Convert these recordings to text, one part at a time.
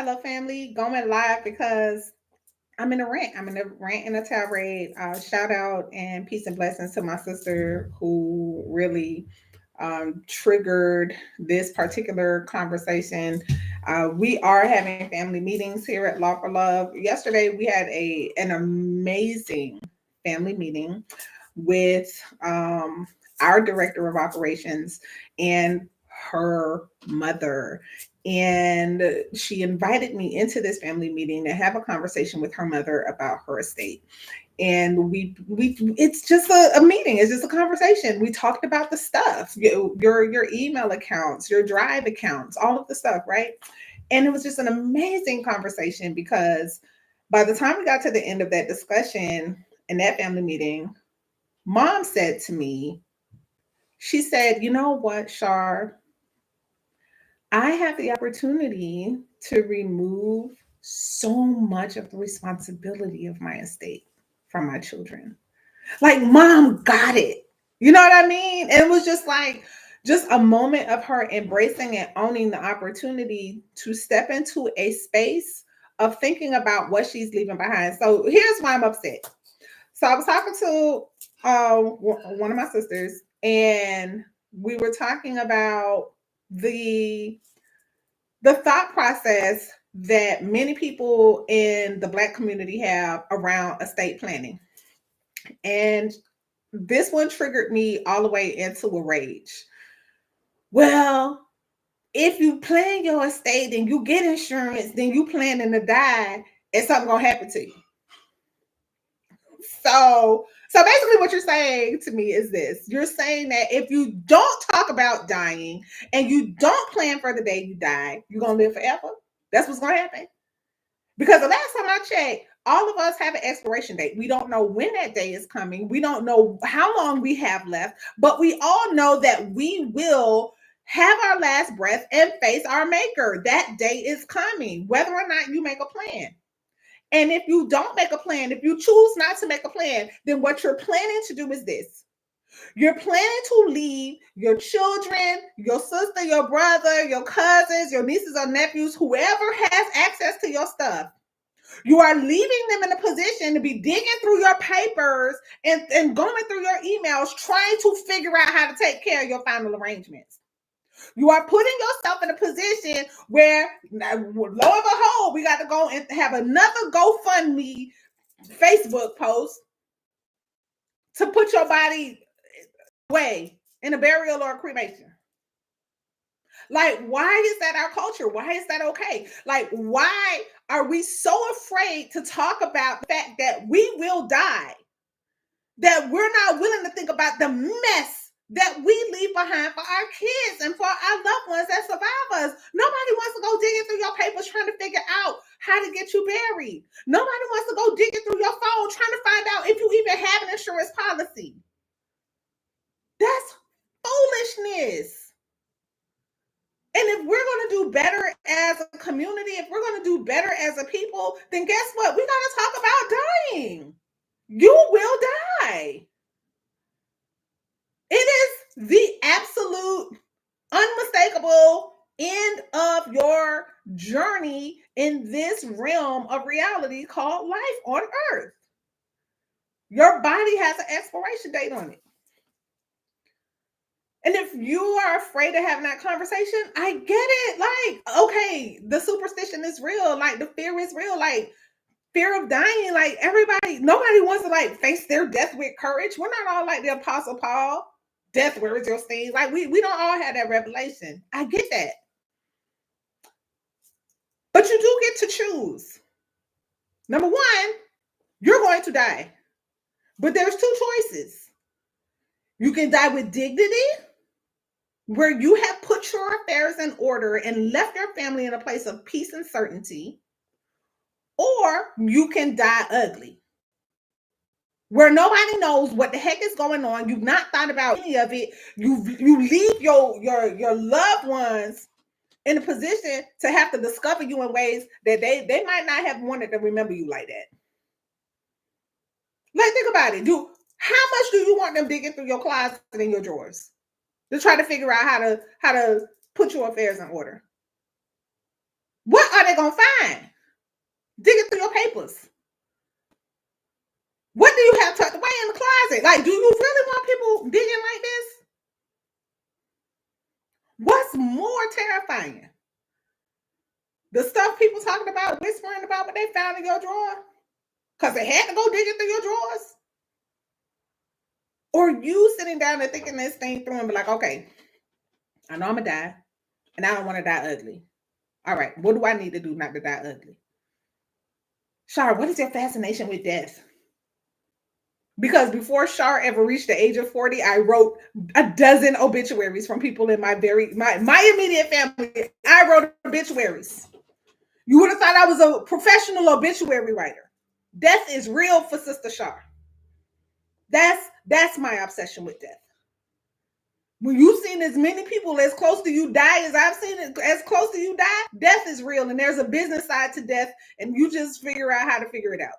Hello, family. Going live because I'm in a rant. I'm in a rant and a tirade. Shout out and peace and blessings to my sister who really triggered this particular conversation. We are having family meetings here at Law for Love. Yesterday, we had an amazing family meeting with our director of operations and her mother. And she invited me into this family meeting to have a conversation with her mother about her estate. And we it's just a meeting. It's just a conversation. We talked about the stuff, your email accounts, your Drive accounts, all of the stuff, right? And it was just an amazing conversation because by the time we got to the end of that discussion in that family meeting, mom said to me, she said, "You know what, Shar? I have the opportunity to remove so much of the responsibility of my estate from my children." Like, mom got it. You know what I mean? And it was just a moment of her embracing and owning the opportunity to step into a space of thinking about what she's leaving behind. So here's why I'm upset. So I was talking to one of my sisters, and we were talking about the the thought process that many people in the Black community have around estate planning. And this one triggered me all the way into a rage. Well, if you plan your estate and you get insurance, then you planning to die and something gonna happen to you. So basically what you're saying to me is this. You're saying that if you don't talk about dying and you don't plan for the day you die, you're gonna live forever. That's what's gonna happen. Because the last time I checked, all of us have an expiration date. We don't know when that day is coming. We don't know how long we have left, but we all know that we will have our last breath and face our maker. That day is coming, whether or not you make a plan. And if you don't make a plan, if you choose not to make a plan, then what you're planning to do is this. You're planning to leave your children, your sister, your brother, your cousins, your nieces or nephews, whoever has access to your stuff. You are leaving them in a position to be digging through your papers and going through your emails, trying to figure out how to take care of your final arrangements. You are putting yourself in a position where, lo and behold, we got to go and have another GoFundMe Facebook post to put your body away in a burial or a cremation. Like, why is that our culture? Why is that okay? Like, why are we so afraid to talk about the fact that we will die, that we're not willing to think about the mess that we leave behind for our kids and for our loved ones that survive us? Nobody wants to go digging through your papers trying to figure out how to get you buried. Nobody wants to go digging through your phone trying to find out if you even have an insurance policy. That's foolishness. And if we're going to do better as a community, if we're going to do better as a people, then guess what? We got to talk about dying. You will die. It is the absolute, unmistakable end of your journey in this realm of reality called life on earth. Your body has an expiration date on it. And if you are afraid of having that conversation, I get it. Like, okay, the superstition is real. Like, the fear is real. Like, fear of dying. Like, nobody wants to like face their death with courage. We're not all like the Apostle Paul. Death, where is your sting? Like, we don't all have that revelation. I get that. But you do get to choose. Number one, you're going to die. But there's two choices. You can die with dignity, where you have put your affairs in order and left your family in a place of peace and certainty, or you can die ugly, where nobody knows what the heck is going on. You've not thought about any of it. You leave your loved ones in a position to have to discover you in ways that they might not have wanted to remember you like that. Like, think about it. How much do you want them digging through your closet and your drawers to try to figure out how to put your affairs in order? What are they gonna find? Digging through your papers. What do you have tucked away in the closet? Like, do you really want people digging like this? What's more terrifying? The stuff people talking about, whispering about what they found in your drawer? Because they had to go digging through your drawers? Or you sitting down and thinking this thing through and be like, okay, I know I'm gonna die, and I don't want to die ugly. All right, what do I need to do not to die ugly? Shar, what is your fascination with death? Because before Shar ever reached the age of 40, I wrote a dozen obituaries from people in my immediate family. I wrote obituaries. You would have thought I was a professional obituary writer. Death is real for Sister Shar. That's my obsession with death. When you've seen as many people as close to you die as I've seen it as close to you die, death is real, and there's a business side to death, and you just figure out how to figure it out.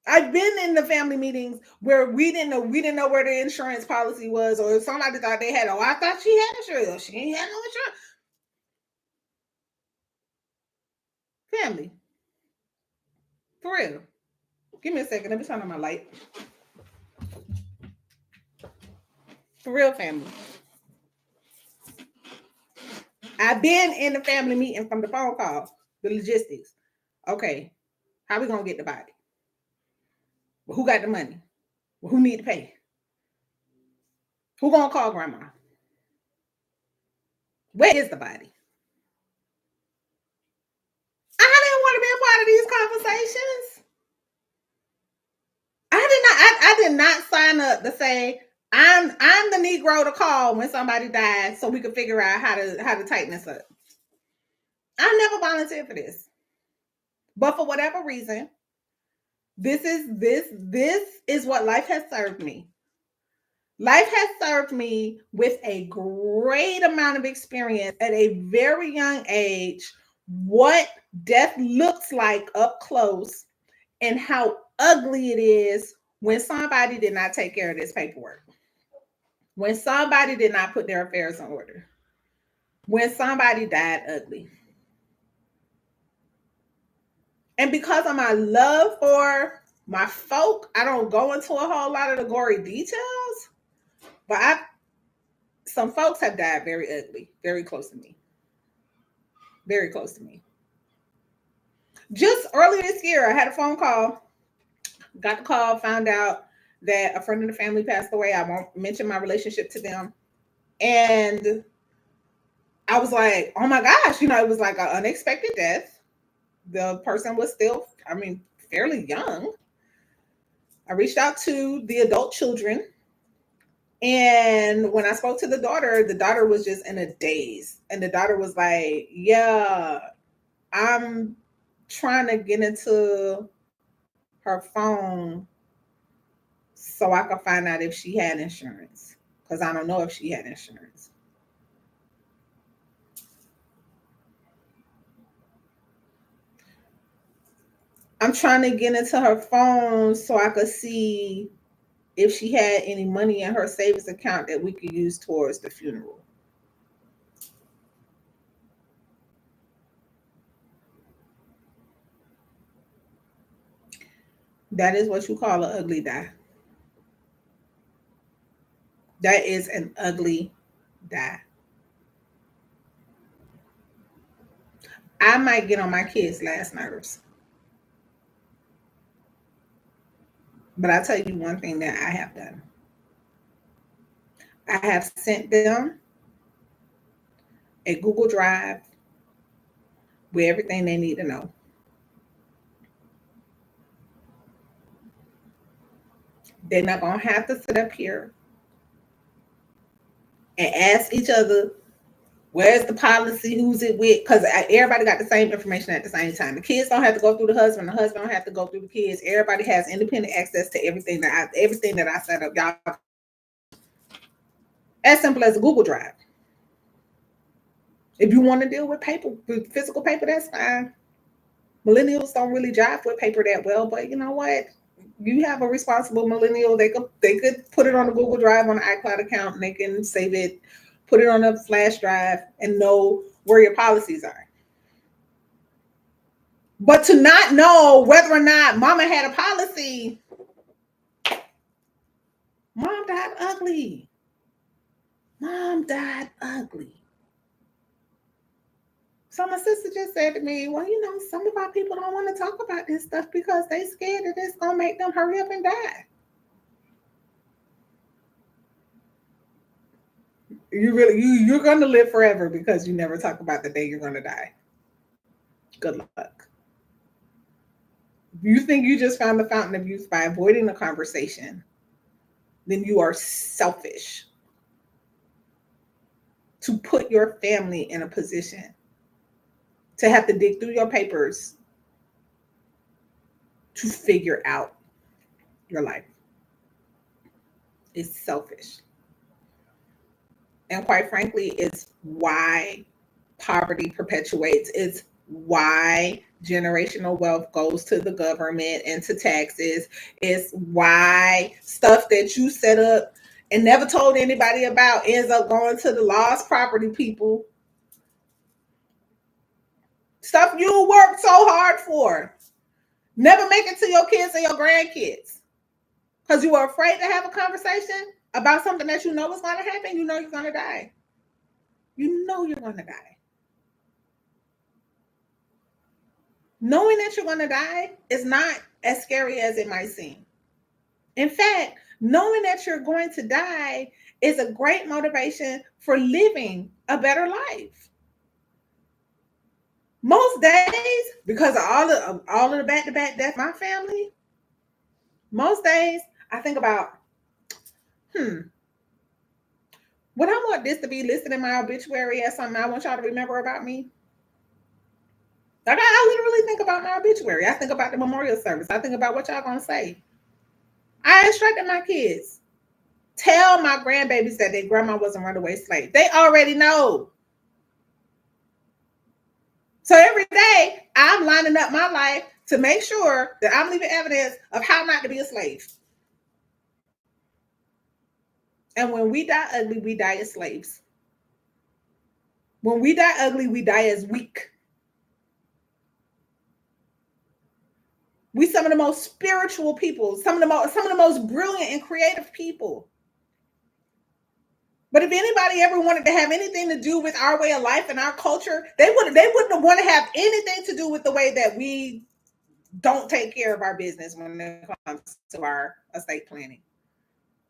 I've been in the family meetings where we didn't know where the insurance policy was, or somebody thought they had. Oh, I thought she had insurance. She ain't had no insurance. Family, for real. Give me a second. Let me turn on my light. For real, family. I've been in the family meeting from the phone call, the logistics. Okay, how we gonna get the body? Well, who got the money? Well, who need to pay? Who gonna call grandma? Where is the body? I didn't want to be a part of these conversations. I did not sign up to say I'm the Negro to call when somebody dies so we can figure out how to tighten this up. I never volunteered for this. But for whatever reason, this is what life has served me. Life has served me with a great amount of experience at a very young age, what death looks like up close and how ugly it is when somebody did not take care of this paperwork, when somebody did not put their affairs in order, when somebody died ugly. And because of my love for my folk, I don't go into a whole lot of the gory details, but some folks have died very ugly, very close to me. Very close to me. Just earlier this year, I had a phone call, got the call, found out that a friend of the family passed away. I won't mention my relationship to them. And I was like, oh my gosh, it was like an unexpected death. The person was still, fairly young. I reached out to the adult children. And when I spoke to the daughter was just in a daze. And the daughter was like, yeah, I'm trying to get into her phone so I could find out if she had insurance. Because I don't know if she had insurance. I'm trying to get into her phone so I could see if she had any money in her savings account that we could use towards the funeral. That is what you call an ugly die. That is an ugly die. I might get on my kids' last nerves. But I'll tell you one thing that I have done. I have sent them a Google Drive with everything they need to know. They're not going to have to sit up here and ask each other, where's the policy? Who's it with? Because everybody got the same information at the same time. The kids don't have to go through the husband. The husband don't have to go through the kids. Everybody has independent access to everything that I set up. Y'all, as simple as a Google Drive. If you want to deal with paper, with physical paper, that's fine. Millennials don't really jive with paper that well, but you know what? You have a responsible millennial. They could put it on a Google Drive on an iCloud account, and they can save it, put it on a flash drive, and know where your policies are. But to not know whether or not mama had a policy, mom died ugly. Mom died ugly. So my sister just said to me, well, some of our people don't want to talk about this stuff because they scared that it's going to make them hurry up and die. You're going to live forever because you never talk about the day you're going to die. Good luck. If you think you just found the fountain of youth by avoiding the conversation, then you are selfish to put your family in a position to have to dig through your papers to figure out your life. It's selfish. And quite frankly, it's why poverty perpetuates. It's why generational wealth goes to the government and to taxes. It's why stuff that you set up and never told anybody about ends up going to the lost property people. Stuff you worked so hard for. Never make it to your kids or your grandkids. Because you were afraid to have a conversation about something that you know is going to happen. You know you're going to die. You know you're going to die. Knowing that you're going to die is not as scary as it might seem. In fact, knowing that you're going to die is a great motivation for living a better life. Most days, because of all of the back-to-back death in my family, most days I think about, would I want this to be listed in my obituary as something I want y'all to remember about me? Like I literally think about my obituary. I think about the memorial service. I think about what y'all gonna say. I instructed my kids. Tell my grandbabies that their grandma was a runaway slave. They already know. So every day I'm lining up my life to make sure that I'm leaving evidence of how not to be a slave. And when we die ugly, we die as slaves. When we die ugly, we die as weak. We some of the most spiritual people, some of the most brilliant and creative people. But if anybody ever wanted to have anything to do with our way of life and our culture, they wouldn't want to have anything to do with the way that we don't take care of our business when it comes to our estate planning.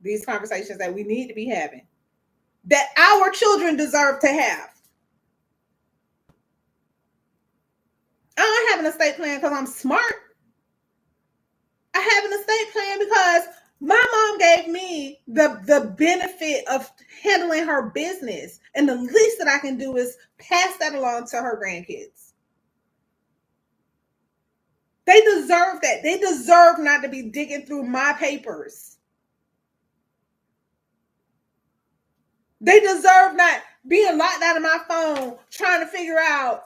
These conversations that we need to be having, that our children deserve to have. I don't have an estate plan because I'm smart. I have an estate plan because my mom gave me the benefit of handling her business. And the least that I can do is pass that along to her grandkids. They deserve that. They deserve not to be digging through my papers. They deserve not being locked out of my phone, trying to figure out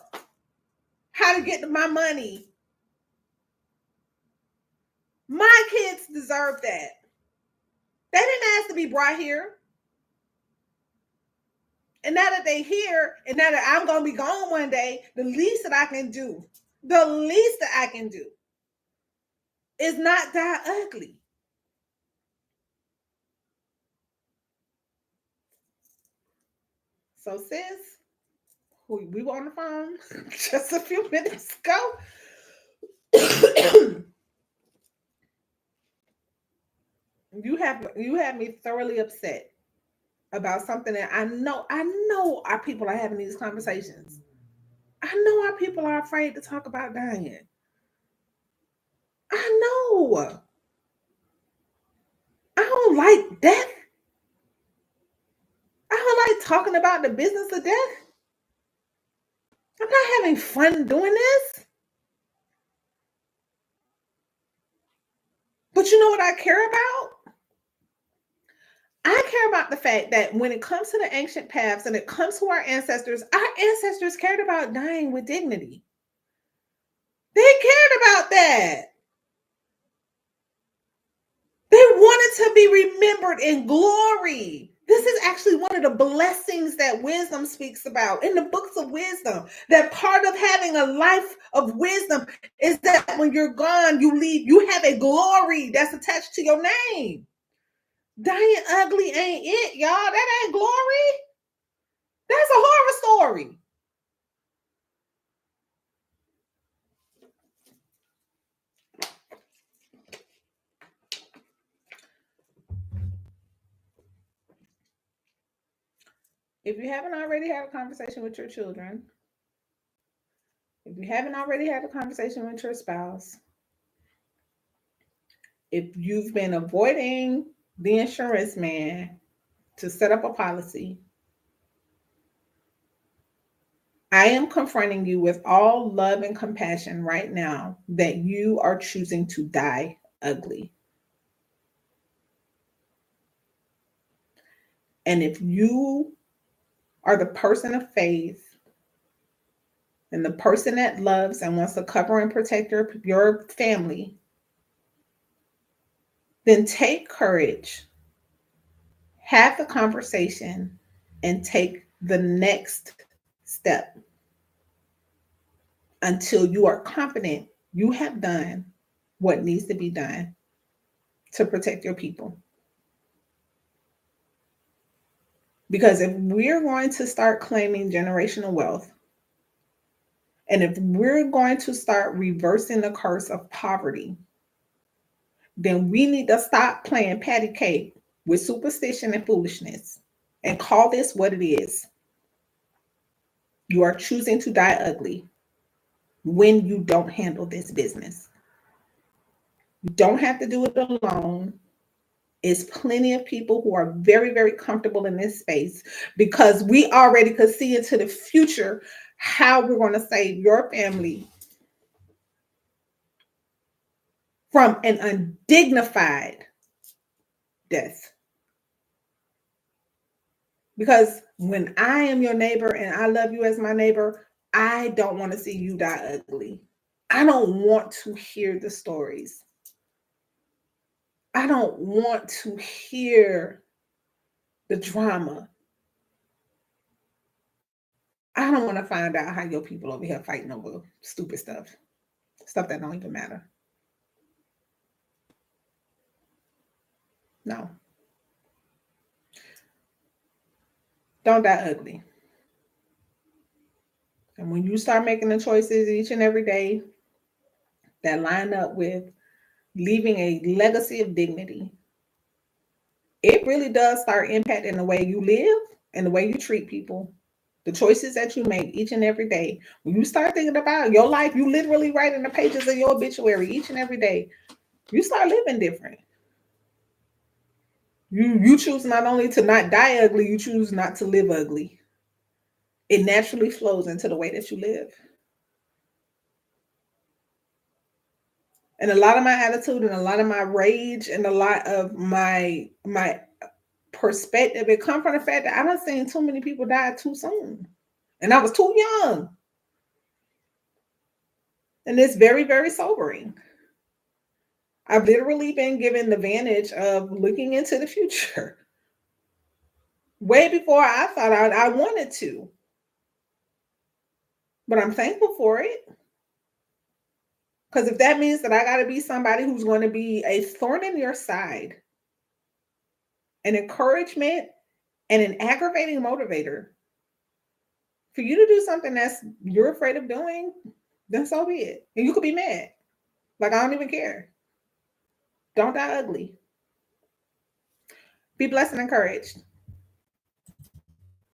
how to get to my money. My kids deserve that. They didn't ask to be brought here. And now that they're here, and now that I'm going to be gone one day, the least that I can do is not die ugly. So sis, who we were on the phone just a few minutes ago, you have me thoroughly upset about something that I know our people are having these conversations. I know our people are afraid to talk about dying. I know. I don't like death. I don't like talking about the business of death. I'm not having fun doing this. But you know what I care about? I care about the fact that when it comes to the ancient paths and it comes to our ancestors cared about dying with dignity. They cared about that. They wanted to be remembered in glory. This is actually one of the blessings that wisdom speaks about in the books of wisdom. That part of having a life of wisdom is that when you're gone, you leave, you have a glory that's attached to your name. Dying ugly ain't it, y'all. That ain't glory. That's a horror story. If you haven't already had a conversation with your children, if you haven't already had a conversation with your spouse, if you've been avoiding the insurance man to set up a policy, I am confronting you with all love and compassion right now that you are choosing to die ugly. And if you are the person of faith and the person that loves and wants to cover and protect your family, then take courage, have the conversation, and take the next step until you are confident you have done what needs to be done to protect your people. Because if we're going to start claiming generational wealth, and if we're going to start reversing the curse of poverty, then we need to stop playing patty cake with superstition and foolishness and call this what it is. You are choosing to die ugly when you don't handle this business. You don't have to do it alone. Is plenty of people who are very, very comfortable in this space because we already could see into the future how we're going to save your family from an undignified death. Because when I am your neighbor and I love you as my neighbor, I don't want to see you die ugly. I don't want to hear the stories. I don't want to hear the drama. I don't want to find out how your people over here fighting over stupid stuff that don't even matter. No. Don't die ugly. And when you start making the choices each and every day that line up with leaving a legacy of dignity, it really does start impacting the way you live and the way you treat people. The choices that you make each and every day. When you start thinking about your life, you literally write in the pages of your obituary each and every day. You start living different. You choose not only to not die ugly, you choose not to live ugly. It naturally flows into the way that you live. And a lot of my attitude and a lot of my rage and a lot of my perspective, it come from the fact that I done seen too many people die too soon. And I was too young. And it's very, very sobering. I've literally been given the advantage of looking into the future way before I thought I wanted to. But I'm thankful for it. Because if that means that I got to be somebody who's going to be a thorn in your side, an encouragement, and an aggravating motivator for you to do something that's you're afraid of doing, then so be it. And you could be mad. Like, I don't even care. Don't die ugly. Be blessed and encouraged.